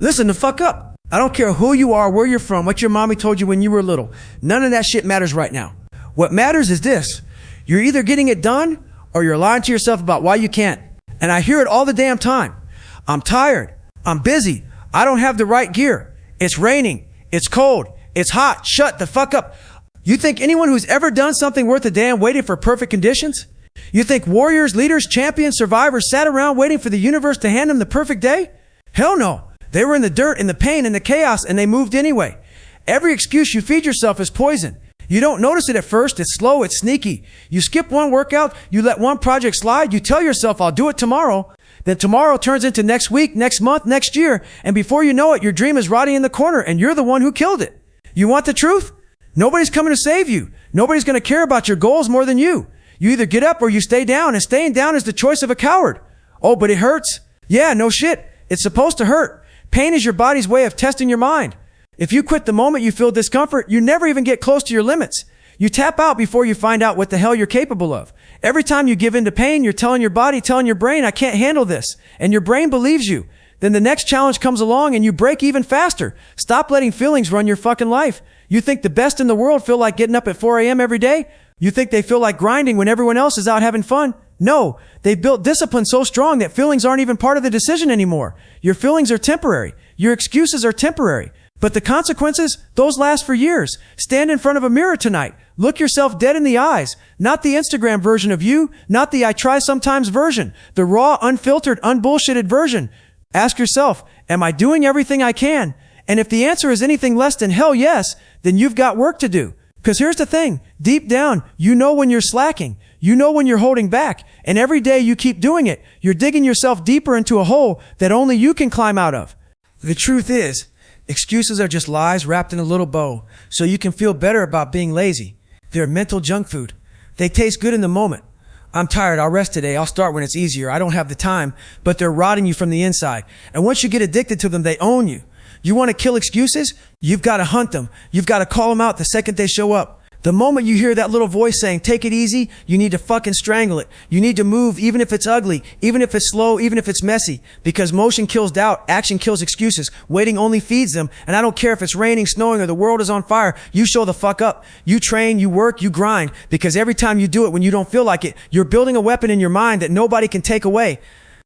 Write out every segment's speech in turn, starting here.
Listen the fuck up. I don't care who you are, where you're from, what your mommy told you when you were little. None of that shit matters right now. What matters is this. You're either getting it done or you're lying to yourself about why you can't. And I hear it all the damn time. I'm tired. I'm busy. I don't have the right gear. It's raining. It's cold. It's hot. Shut the fuck up. You think anyone who's ever done something worth a damn waited for perfect conditions? You think warriors, leaders, champions, survivors sat around waiting for the universe to hand them the perfect day? Hell no. They were in the dirt, in the pain, in the chaos, and they moved anyway. Every excuse you feed yourself is poison. You don't notice it at first. It's slow. It's sneaky. You skip one workout. You let one project slide. You tell yourself, I'll do it tomorrow. Then tomorrow turns into next week, next month, next year. And before you know it, your dream is rotting in the corner and you're the one who killed it. You want the truth? Nobody's coming to save you. Nobody's going to care about your goals more than you. You either get up or you stay down, and staying down is the choice of a coward. Oh, but it hurts. Yeah, no shit. It's supposed to hurt. Pain is your body's way of testing your mind. If you quit the moment you feel discomfort, you never even get close to your limits. You tap out before you find out what the hell you're capable of. Every time you give in to pain, you're telling your body, telling your brain, I can't handle this. And your brain believes you. Then the next challenge comes along and you break even faster. Stop letting feelings run your fucking life. You think the best in the world feel like getting up at 4 a.m. every day? You think they feel like grinding when everyone else is out having fun? No, they've built discipline so strong that feelings aren't even part of the decision anymore. Your feelings are temporary. Your excuses are temporary. But the consequences, those last for years. Stand in front of a mirror tonight. Look yourself dead in the eyes. Not the Instagram version of you, not the I try sometimes version. The raw, unfiltered, unbullshitted version. Ask yourself, am I doing everything I can? And if the answer is anything less than hell yes, then you've got work to do. Because here's the thing, deep down, you know when you're slacking. You know when you're holding back. And every day you keep doing it, you're digging yourself deeper into a hole that only you can climb out of. The truth is, excuses are just lies wrapped in a little bow, so you can feel better about being lazy. They're mental junk food. They taste good in the moment. I'm tired, I'll rest today, I'll start when it's easier, I don't have the time, but they're rotting you from the inside. And once you get addicted to them, they own you. You want to kill excuses? You've got to hunt them. You've got to call them out the second they show up. The moment you hear that little voice saying, take it easy, you need to fucking strangle it. You need to move even if it's ugly, even if it's slow, even if it's messy. Because motion kills doubt, action kills excuses. Waiting only feeds them. And I don't care if it's raining, snowing, or the world is on fire. You show the fuck up. You train, you work, you grind. Because every time you do it when you don't feel like it, you're building a weapon in your mind that nobody can take away.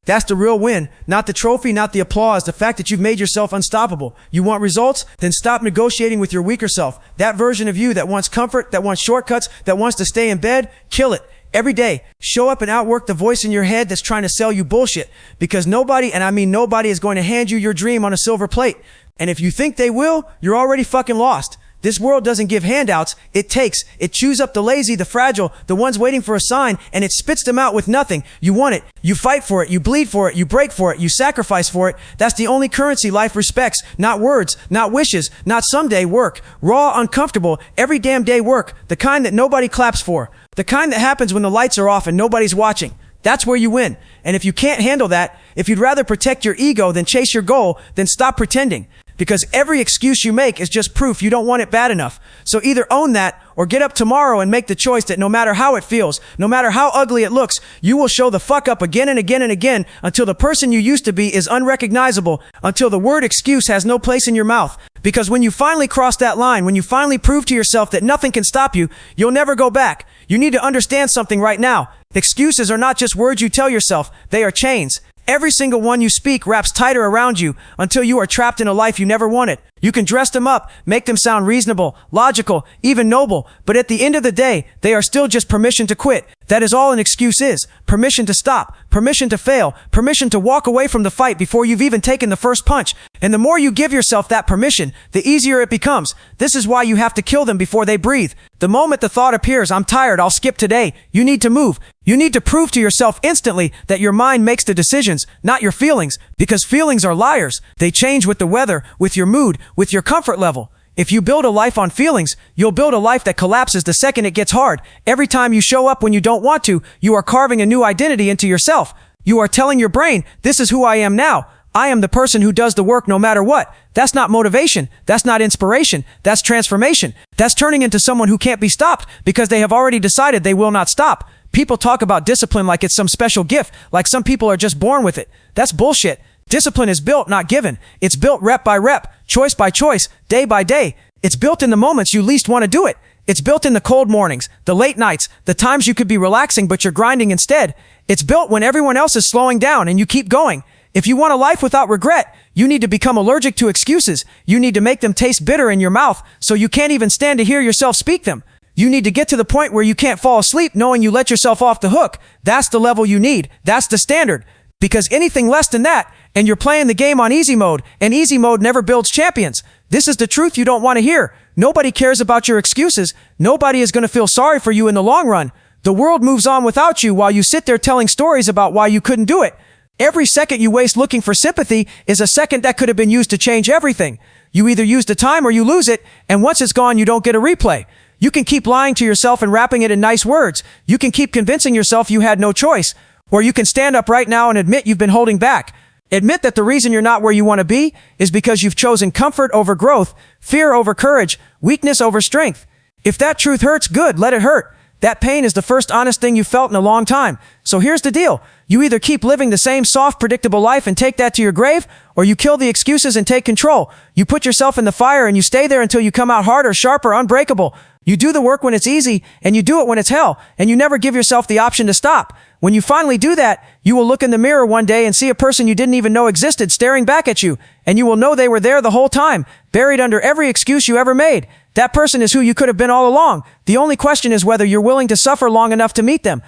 That's the real win, not the trophy, not the applause, the fact that you've made yourself unstoppable. You want results? Then stop negotiating with your weaker self. That version of you that wants comfort, that wants shortcuts, that wants to stay in bed, kill it. Every day, show up and outwork the voice in your head that's trying to sell you bullshit. Because nobody, and I mean nobody, is going to hand you your dream on a silver plate. And if you think they will, you're already fucking lost. This world doesn't give handouts, it takes. It chews up the lazy, the fragile, the ones waiting for a sign, and it spits them out with nothing. You want it, you fight for it, you bleed for it, you break for it, you sacrifice for it. That's the only currency life respects. Not words, not wishes, not someday work. Raw, uncomfortable, every damn day work. The kind that nobody claps for. The kind that happens when the lights are off and nobody's watching. That's where you win. And if you can't handle that, if you'd rather protect your ego than chase your goal, then stop pretending. Because every excuse you make is just proof you don't want it bad enough. So either own that or get up tomorrow and make the choice that no matter how it feels, no matter how ugly it looks, you will show the fuck up again and again and again until the person you used to be is unrecognizable, until the word excuse has no place in your mouth. Because when you finally cross that line, when you finally prove to yourself that nothing can stop you, you'll never go back. You need to understand something right now. Excuses are not just words you tell yourself, they are chains. Every single one you speak wraps tighter around you until you are trapped in a life you never wanted. You can dress them up, make them sound reasonable, logical, even noble, but at the end of the day, they are still just permission to quit. That is all an excuse is. Permission to stop, permission to fail, permission to walk away from the fight before you've even taken the first punch. And the more you give yourself that permission, the easier it becomes. This is why you have to kill them before they breathe. The moment the thought appears, I'm tired, I'll skip today, you need to move. You need to prove to yourself instantly that your mind makes the decisions, not your feelings, because feelings are liars. They change with the weather, with your mood, with your comfort level. If you build a life on feelings, you'll build a life that collapses the second it gets hard. Every time you show up when you don't want to, you are carving a new identity into yourself. You are telling your brain, this is who I am now. I am the person who does the work no matter what. That's not motivation. That's not inspiration. That's transformation. That's turning into someone who can't be stopped because they have already decided they will not stop. People talk about discipline like it's some special gift, like some people are just born with it. That's bullshit. Discipline is built, not given. It's built rep by rep, choice by choice, day by day. It's built in the moments you least want to do it. It's built in the cold mornings, the late nights, the times you could be relaxing but you're grinding instead. It's built when everyone else is slowing down and you keep going. If you want a life without regret, you need to become allergic to excuses. You need to make them taste bitter in your mouth so you can't even stand to hear yourself speak them. You need to get to the point where you can't fall asleep knowing you let yourself off the hook. That's the level you need. That's the standard. Because anything less than that, and you're playing the game on easy mode, and easy mode never builds champions. This is the truth you don't want to hear. Nobody cares about your excuses. Nobody is going to feel sorry for you in the long run. The world moves on without you while you sit there telling stories about why you couldn't do it. Every second you waste looking for sympathy is a second that could have been used to change everything. You either use the time or you lose it, and once it's gone, you don't get a replay. You can keep lying to yourself and wrapping it in nice words. You can keep convincing yourself you had no choice. Or you can stand up right now and admit you've been holding back. Admit that the reason you're not where you want to be is because you've chosen comfort over growth, fear over courage, weakness over strength. If that truth hurts, good, let it hurt. That pain is the first honest thing you've felt in a long time. So here's the deal. You either keep living the same soft, predictable life and take that to your grave, or you kill the excuses and take control. You put yourself in the fire and you stay there until you come out harder, sharper, unbreakable. You do the work when it's easy, and you do it when it's hell, and you never give yourself the option to stop. When you finally do that, you will look in the mirror one day and see a person you didn't even know existed staring back at you, and you will know they were there the whole time, buried under every excuse you ever made. That person is who you could have been all along. The only question is whether you're willing to suffer long enough to meet them.